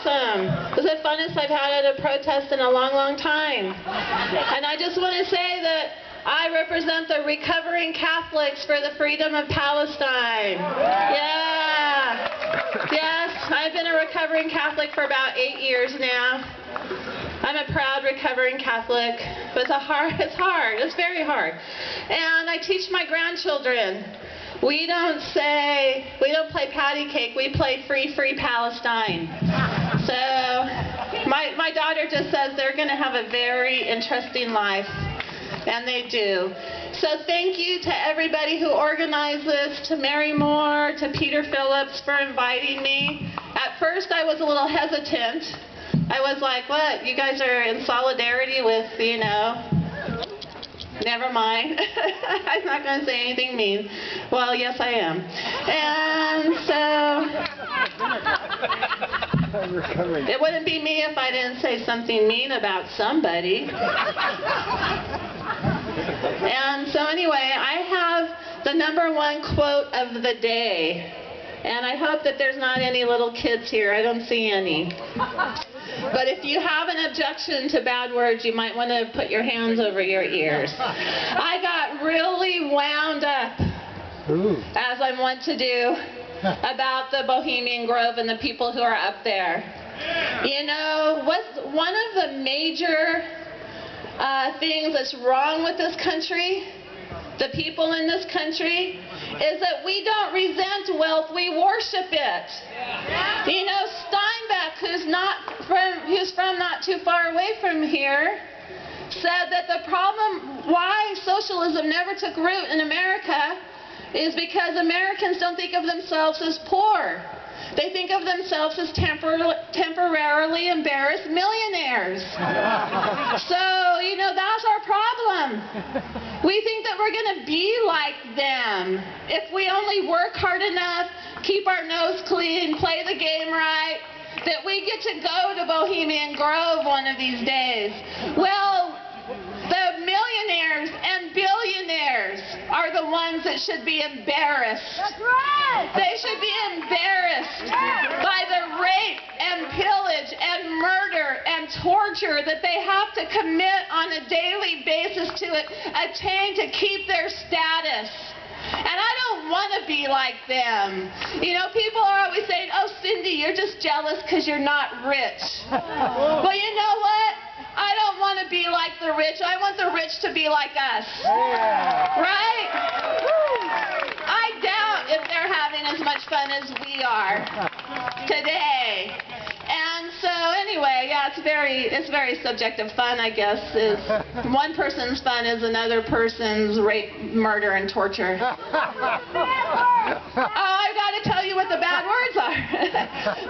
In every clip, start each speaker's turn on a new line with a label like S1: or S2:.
S1: awesome. It was the funnest I've had at a protest in a long, long time. And I just want to say that I represent the recovering Catholics for the freedom of Palestine. Yeah. Yes, I've been a recovering Catholic for about 8 years now. I'm a proud recovering Catholic, but it's hard. It's very hard. And I teach my grandchildren. We don't play patty cake, we play free, free Palestine. So my daughter just says they're going to have a very interesting life, and they do. So thank you to everybody who organized this, to Mary Moore, to Peter Phillips for inviting me. At first I was a little hesitant. I was like, what, you guys are in solidarity with, you know, never mind. I'm not going to say anything mean. Well, yes, I am. And so it wouldn't be me if I didn't say something mean about somebody. And so anyway, I have the #1 quote of the day. And I hope that there's not any little kids here. I don't see any. But if you have an objection to bad words, you might want to put your hands over your ears. I got really wound up, as I want to do, about the Bohemian Grove and the people who are up there. You know, one of the major things that's wrong with this country, the people in this country, is that we don't resent wealth, we worship it. You know, Steinbeck, who's from not too far away from here, said that the problem why socialism never took root in America is because Americans don't think of themselves as poor. They think of themselves as temporarily embarrassed millionaires. So, you know, that's our problem. We think that we're going to be like them if we only work hard enough, keep our nose clean, play the game right, that we get to go to Bohemian Grove one of these days. Well, the millionaires and billionaires are the ones that should be embarrassed.
S2: That's right!
S1: They should be embarrassed by the rape and pillage and murder and torture that they have to commit on a daily basis to attain to keep their status. And I don't want to be like them. You know, people are always saying, oh, Cindy, you're just jealous because you're not rich. Well, you know what? I don't want to be like the rich. I want the rich to be like us. Right? I doubt if they're having as much fun as we are today. And so anyway, yeah, it's very subjective. Fun, I guess, is one person's fun is another person's rape, murder, and torture. Oh, I've got to tell you what the bad words are.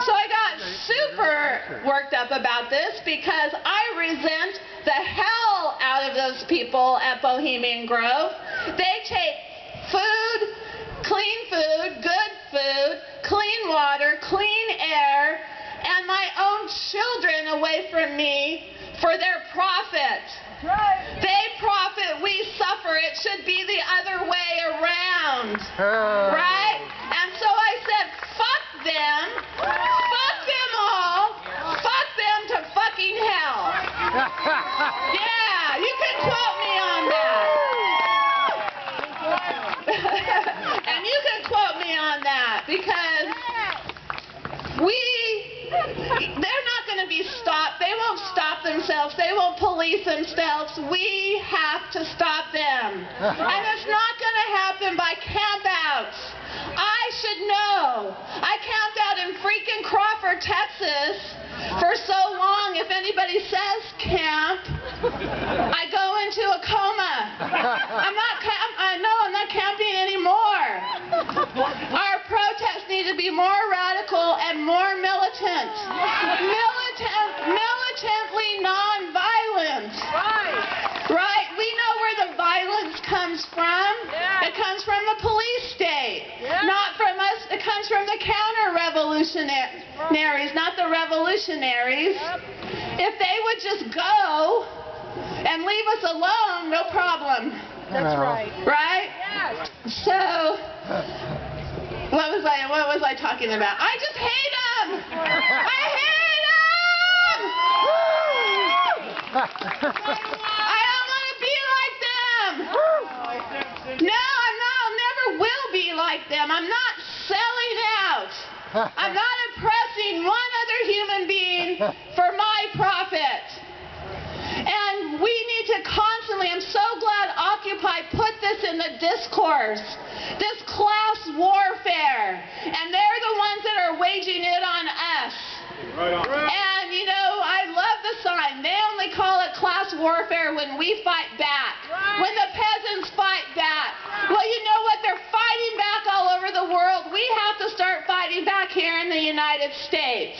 S1: So I got super worked up about this because I resent the hell out of those people at Bohemian Grove. They take food, good food, clean water, clean air, and my own children away from me for their profit.
S2: Right.
S1: They profit, we suffer. It should be the other way around. Right? And so I said, fuck them. Fuck them all. Fuck them to fucking hell. Yeah, you can quote me on that. And you can quote me on that because they're not going to be stopped. They won't stop themselves. They won't police themselves. We have to stop them. And it's not going to happen by campouts. I should know. I camped out in freaking Crawford, Texas for so long. If anybody says camp, I go into a coma. I'm not camping anymore. Our protests need to be more radical and more militant. Militantly non-violent. Right? We know where the violence comes from. It comes from the police state. Not from us. It comes from the counter-revolutionaries, not the revolutionaries. If they would just go and leave us alone, no problem.
S2: That's right.
S1: Right?
S2: Yes.
S1: So, what was I talking about? I just hate them! I hate them! I don't want to be like them. No, I'm not. I never will be like them. I'm not selling out. I'm not oppressing one other human being for my profit. And we need to constantly, I'm so glad Occupy put this in the discourse, this class warfare. And they're the ones that are waging it on us.
S3: Right on.
S1: And, you know, I love the sign. They only call it class warfare when we fight back, when the peasants fight back. Well, you know what? They're fighting back all over the world. We have to start fighting back here in the United States.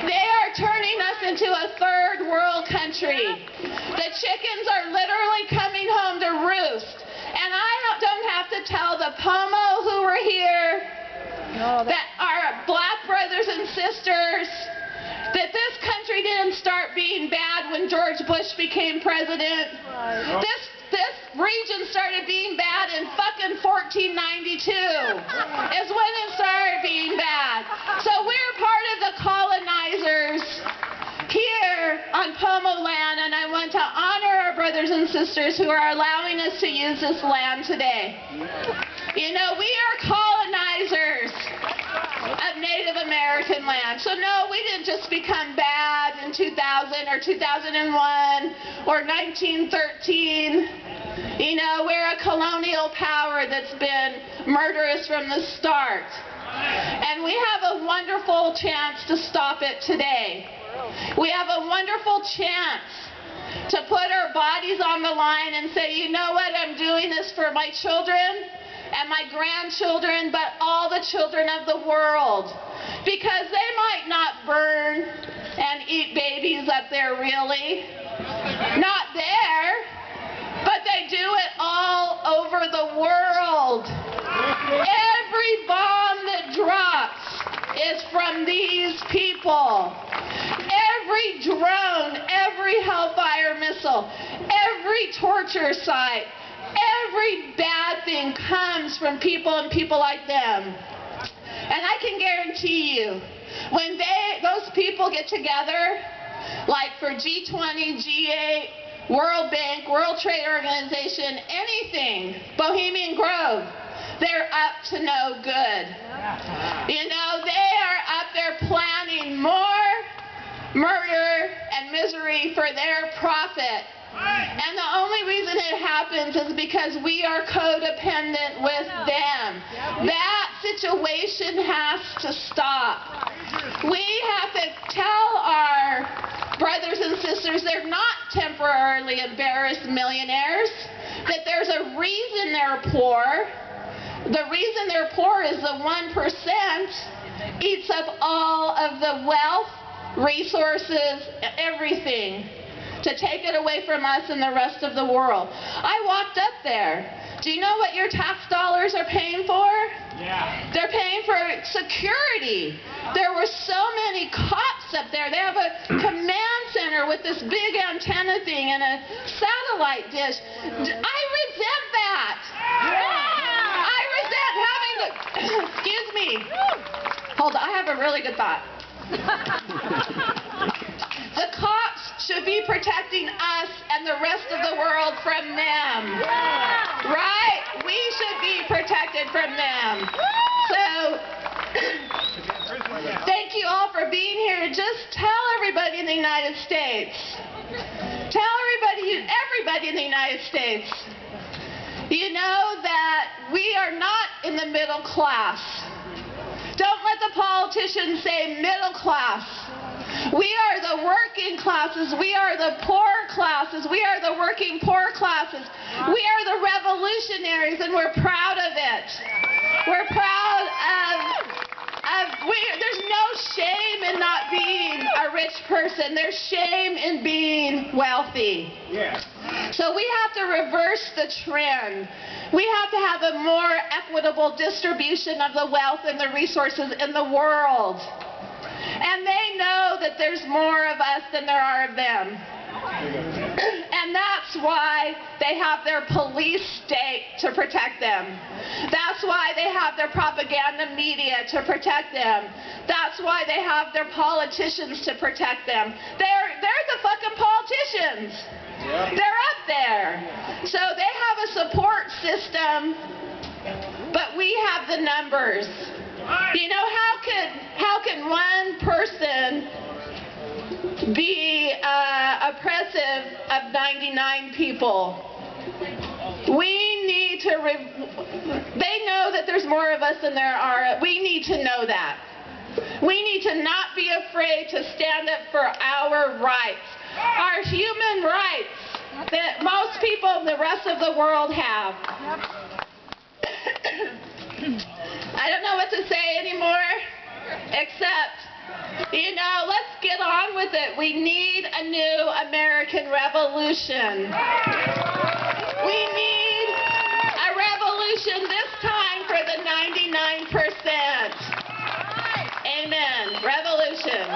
S1: They are turning us into a third world country. The chickens are literally coming home to roost. And I don't have to tell the Pomo who were here, that our black brothers and sisters, that this country didn't start being bad when George Bush became president. This region started being bad in fucking 1492 is when it started being bad. So we're part of the colonizers here on Pomo land, and I want to honor our brothers and sisters who are allowing us to use this land today. You know, we are colonizers of Native American land. So no, we didn't just become bad in 2000 or 2001 or 1913. You know, we're a colonial power that's been murderous from the start. And we have a wonderful chance to stop it today. We have a wonderful chance to put our bodies on the line and say, you know what, I'm doing this for my children and my grandchildren, but all the children of the world. Because they might not burn and eat babies up there, really. Not there. But they do it all over the world. Every bomb that drops is from these people. Every drone, every Hellfire missile, every torture site, every bad thing comes from people and people like them. And I can guarantee you, when those people get together, like for G20, G8, World Bank, World Trade Organization, anything, Bohemian Grove, they're up to no good. You know, they are up there planning more murder and misery for their profit. And the only reason it happens is because we are codependent with them. That situation has to stop. We have to tell our brothers and sisters they're not temporarily embarrassed millionaires, that there's a reason they're poor. The reason they're poor is the 1% eats up all of the wealth, resources, everything, to take it away from us and the rest of the world. I walked up there. Do you know what your tax dollars are paying for?
S3: Yeah.
S1: They're paying for security. There were so many cops up there. They have a command center with this big antenna thing and a satellite dish. I resent that. I resent having to, excuse me. Hold on, I have a really good thought. The cops should be protecting us and the rest of the world from them. Right? We should be protected from them. So, thank you all for being here. Just tell everybody in the United States. Tell everybody in the United States. You know that we are not in the middle class. Don't let the politicians say middle class. We are the working classes. We are the poor classes. We are the working poor classes. We are the revolutionaries, and we're proud of it. We're proud there's no shame in not being a rich person. There's shame in being wealthy.
S3: Yeah.
S1: So we have to reverse the trend. We have to have a more equitable distribution of the wealth and the resources in the world. And they know that there's more of us than there are of them. And that's why they have their police state to protect them. That's why they have their propaganda media to protect them. That's why they have their politicians to protect them. They're the fucking politicians. politicians. They're up there. So they have a support system, but we have the numbers. You know, how can one person be oppressive of 99 people? We need to, they know that there's more of us than there are. We need to know that. We need to not be afraid to stand up for our rights, our human rights that most people in the rest of the world have. I don't know what to say anymore, except, you know, let's get on with it. We need a new American revolution. We need a revolution this time for the 99%. Amen. Revolution.